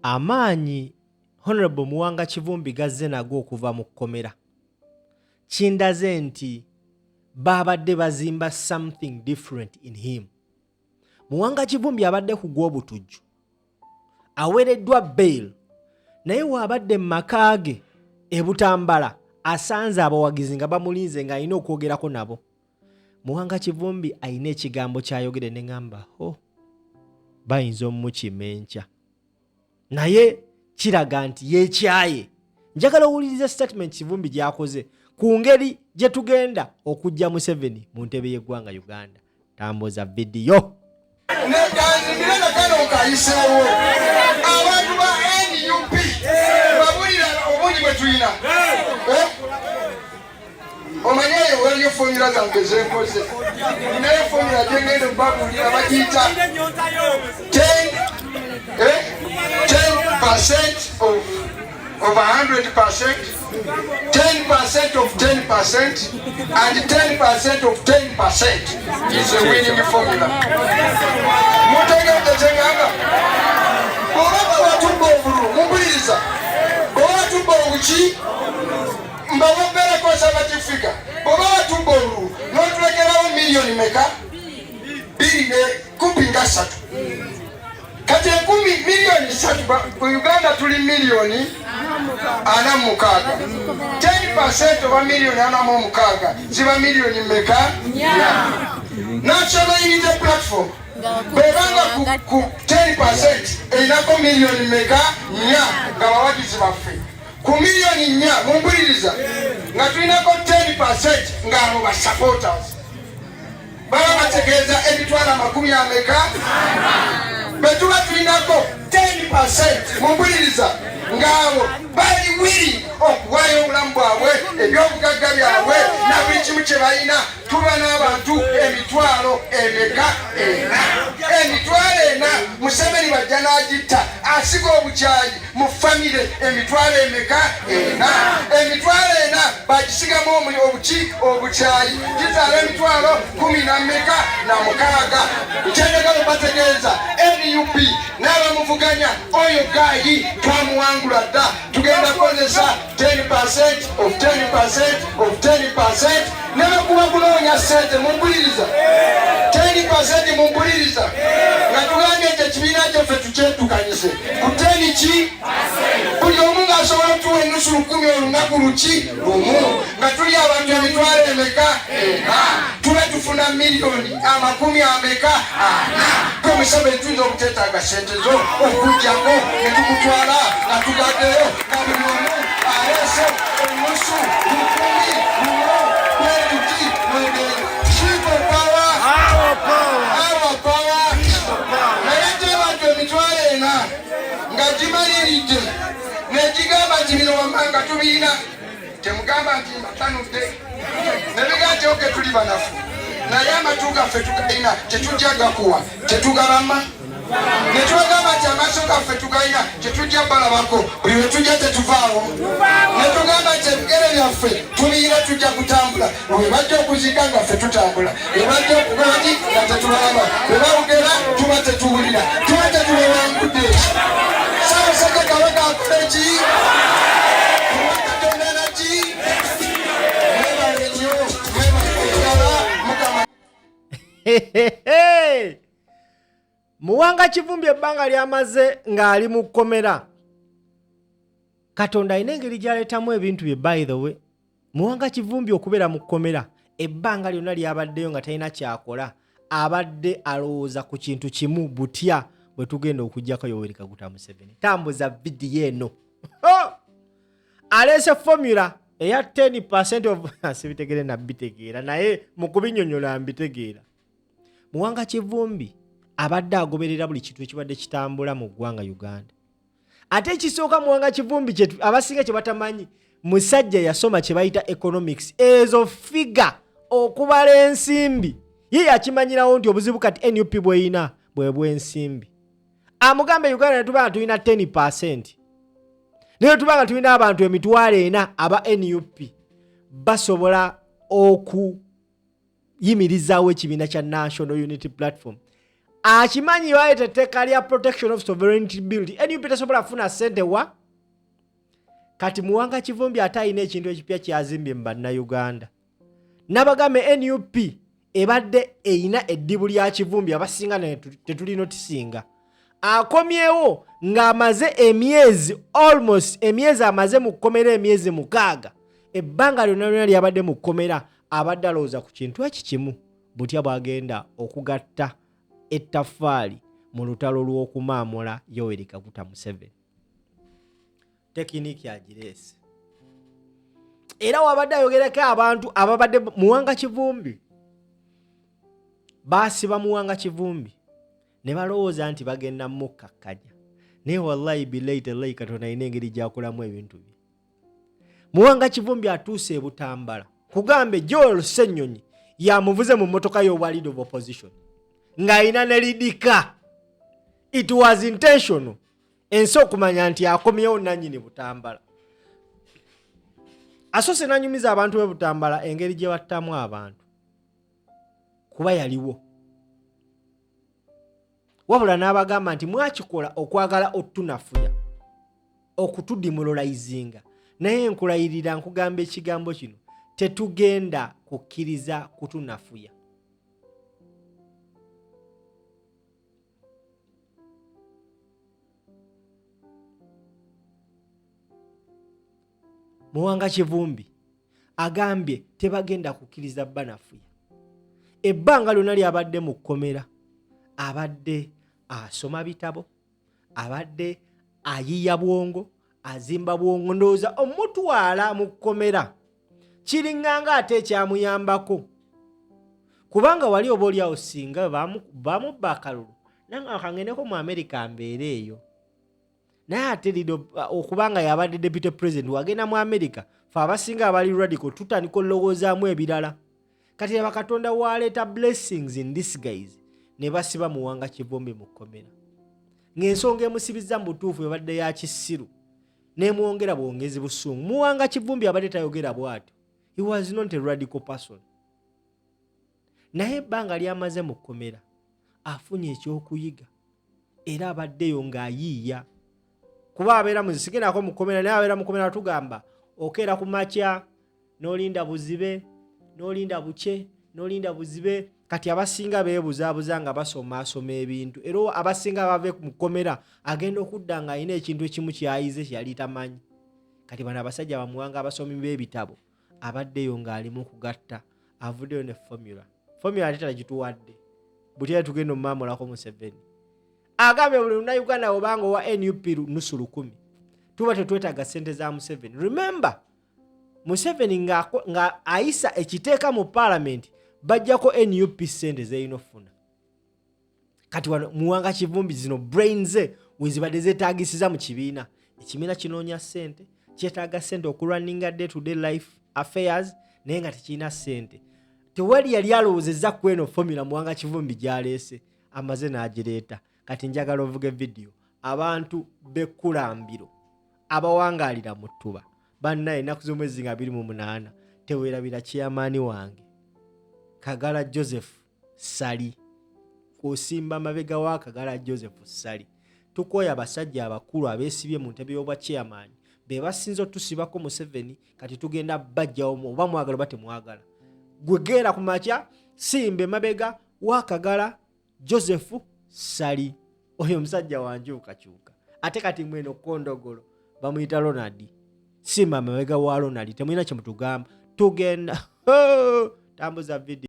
amaanyi Honorable Muwanga Kivumbi gazze nago okuva mu Mukkomera kindaze nti babadde bazimba something different in him. Muwanga Kivumbi abadde kugwa obutujju, awereddwa bail, naye waabadde mu maka ge e Butambala asanze abawagizi nga bamulinze nga alina okwogerako nabo. Muwanga Kivumbi alina ekigambo kyayogere ne ngamba bayinza omukima enkya, naye kiraga nti yeekyaye. Njagala owuliriza statement Kivumbi gy'akoze ku ngeri gye tugenda okujja Museveni mu ntebe y'eggwanga Uganda. Tambuza vidiyo. Miranda kano kayiseewo abantu ba NUP babulira obungi bwe tulina. Omanyayo waliyo fomula zange zenkoze, ninayo fomula gyengenda okubabulira bagiyita 10% of 100%, 10% of 10%, and 10% of 10% is a winning formula. Mutegedde kyengamba bw'oba watumba obulu mumpuliriza, bw'oba watumba obuki mbawombereko sabatifica, bw'oba watumba obulu n'otulekerawo miliyoni meka 2.3 kati 10 miliyoni 3 ku Uganda tuli miliyoni 46. 10% of a miliyoni 46 ziba miliyoni meka? National Unity Platform bebanga ku 10% inako miliyoni meka nga bawagizi baffe ku miliyoni 4 mumpuliriza nga tulinako 10% nga abo ba supporters baba bategeeza emitwalo 40 betuba tulinako 10% mumpuliriza ngabo bali wili okuwayo obulamu bwabwe ebyobugagga byabwe na buli kimu kye balina. Tuba n'abantu emitwalo emeka ena, emitwalo ena Museveni bajja n'agitta asiga obukyayi mu famire emitwalo emeka ena, emitwalo ena bagisigamu obukyayi gizaala emitwalo 16. Kyendagala bategeeza NUP n'abamuvuganya oyo gayi twamuwangula dda, tugenda kukozesa 10% of 10% of 10% n'akuba kunoonya ssente mumpuliriza 10% mumpuliriza nga tugambye nti ekibiina kyaffe tukyetukanyise ku 10 ki buli omu ng'asobola okutuwa ennusu 10 olunaku lumu nga tuli abantu emitwalo emeka ena tube tufuna miliyoni 40 gwe Museveni tuyinza okuteetaaga ssente zo okujjako ne tukutwala nga tugaddeyo nga buli omu aleese ennusu 10 nga gimaliridde negigamba nti bino wamanga tubiina temugamba nti mbatanudde nebigaa nti oke tuli banafu naye amatu gaffe tugalina tetujja gakuwa tetugabama netubagamba nti amaaso gaffe tugalina tetujja balabako buli we tujja tetuvaawo netugamba nti ebigere byaffe tubiina tujja kutambula we bajja okuzika ngaffe tutambula we bajja okugaji nga tetulaba we bawugera tuba tetuwulira tuba tetulewangudde Saka kabaka akuleki katonda ki Muwanga Kivumbi ebbanga lyamaze ng'ali mu Mukkomera. Katonda alina engeri gy'aleetamu ebintu bye. By the way, Muwanga Kivumbi okubeera mu Mukkomera ebbanga lyonna lyabaddeyo nga talina kyakola, abadde alowooza ku kintu kimu butya bwe tugenda okugjako Yoweri Kaguta Museveni. Tambuza vidiyo eno. Aleese formula eya 10% of sibitegere na bitegeera naye mu kubinnyonnyola mbitegeera. Muwanga Kivumbi abadde agoberera buli kintu ekibadde kitambula mu ggwanga Uganda. Ate ekisooka Muwanga Kivumbi abasinga kye batamanyi, musajja yasoma kye bayita economics, ezo figure okubala ensimbi. Ye yakimanyirawo nti obuzibu kati NUP bweyina bwe bw'ensimbi. Amugambe Uganda netubanga tulina 10%. Naye tubanga tulina abantu emitwalo 4 aba NUP basobola okuyimirizaawo ekibiina kya National Unity Platform. akimanyi baayita etteeka lya protection of sovereignty bill. NUP tesobola kufuna ssente wa? Kati Muwanga Kivumbi ate alina ekintu ekipya kyazimbye mu bannayuganda. Nabagambe NUP ebadde eyina eddibu lya Kivumbi abasinga tetulina tisinga. Akomyewo ng'amaze emyezi emyezi amaze mu kkomera emyezi 6. Ebbanga lyonna lyabadde mu kkomera abadde alowooza ku kintu ekikimu butya bwagenda okugatta ettaffaali mu lutalo lw'okumaamula Yoweri Kaguta Museveni. Tekiniki agireese. Era wabadde ayogerako abantu ababadde Muwanga Kivumbi. Baasiba Muwanga Kivumbi ne balowooza nti bagenda mukkakkanya. Naye wallahi billahi tallahi Katonda alina engeri gy'akolamu ebintu bye. Muwanga Kivumbi atuuse e Butambala. Kugambe Joel Ssenyonyi yamuvuze mu mmotoka y'obwa leader of opposition. Ng'ayina ne lidika. It was intentional. Ensi okumanya nti akomyewo nannyini Butambala. Asoose n'anyumiza abantu b'e Butambala engeri gye battamu abantu. Kuba yaliwo. Wabula n'abagamba nti mwakikola okwagala otunafuya. Okutudimoralizinga. Naye nkulayirira nkugamba ekigambo kino. Tetugenda kukkiriza kutunafuya. Muwanga Kivumbi agambye tebagenda kukkiriza banafuya. Ebbanga lyonna lyabadde mu kkomera, abadde asoma bitabo, abadde ayiya bwongo, azimba bwongo, ndowooza omutwala mu kkomera kiringanga ate ekyamuyambako. Kubanga wali oba oliawo singa bamubba akalulu nange akangendeko mu America mbeera eyo. Naye ate lido okubanga yabadde deputy president wagenda mu America, fe abasinga abali radical tutandika olowoozamu ebirala. Kati Katonda waleeta blessings in disguise ne basiba Muwanga Kivumbi mu kkomera. Ng'ensonga emusibizza mu butuufu ebadde ya kisiru n'emwongera bwongezi busungu. Muwanga Kivumbi abadde tayogera bw'atyo. He was not a radical person. Naye ebbanga lyamaze mu kkomera afunye ekyokuyiga era abaddeyo ng'ayiiya. Kuba abeera muzisigirako mu kkomera naye abeera mu kkomera tugamba okeera ku makya n'olinda buzibe n'olinda buke n'olinda buzibe. Kati abasinga beebuzaabuza nga basoma ebintu. Era abasinga bave mu kkomera agenda okudda ng'alina ekintu ekimu kyayize kyali tamanyi. Kati bano abasajja bamuwanga abasomi b'ebitabo abaddeyo ng'alimu kugatta avuddeyo ne formula. Formula ate tagituwadde. Butya tugenda omumaamulako Museveni. Agambye buli Munnayuganda obanga owa NUP nusu 10 tuba tetwetaaga ssente za Museveni. Remember, Museveni nga ayisa ekiteeka mu parliament bajjako NUP ssente zeyinofuna. Kati wano Muwanga Kivumbi zino brains wezibadde zeetaagisiza mu kibiina. Ekibiina kinoonya ssente, kyetaaga ssente okulwanninga day to day life affairs naye nga tekirina ssente. Tewali yali alowoozezza ku eno formula Muwanga Kivumbi gy'aleese amaze n'agireeta. Kati njagala ovuga video abantu b'ekkulambiro abawangaalira mu ttuba bannaye ennaku z'omwezi nga 28 teweerabira chairman wange Kagala Joseph Sali kusimba mabega wa Kagala Joseph Sali. Tukoya abasajja abakulu abeesibye mu ntebe y'obwa chairman be basinze otusibako Museveni. Kati tugenda bajjawo oba mwagala bate mwagala gwegera ku makya simbe mabega wa Kagala Joseph Sali. Oyo musajja wanjuukakyuka ate kati mweno kondogolo bamuyita Ronald simba mabega wa Ronald temulina kye mutugamba tugenda tambuza video.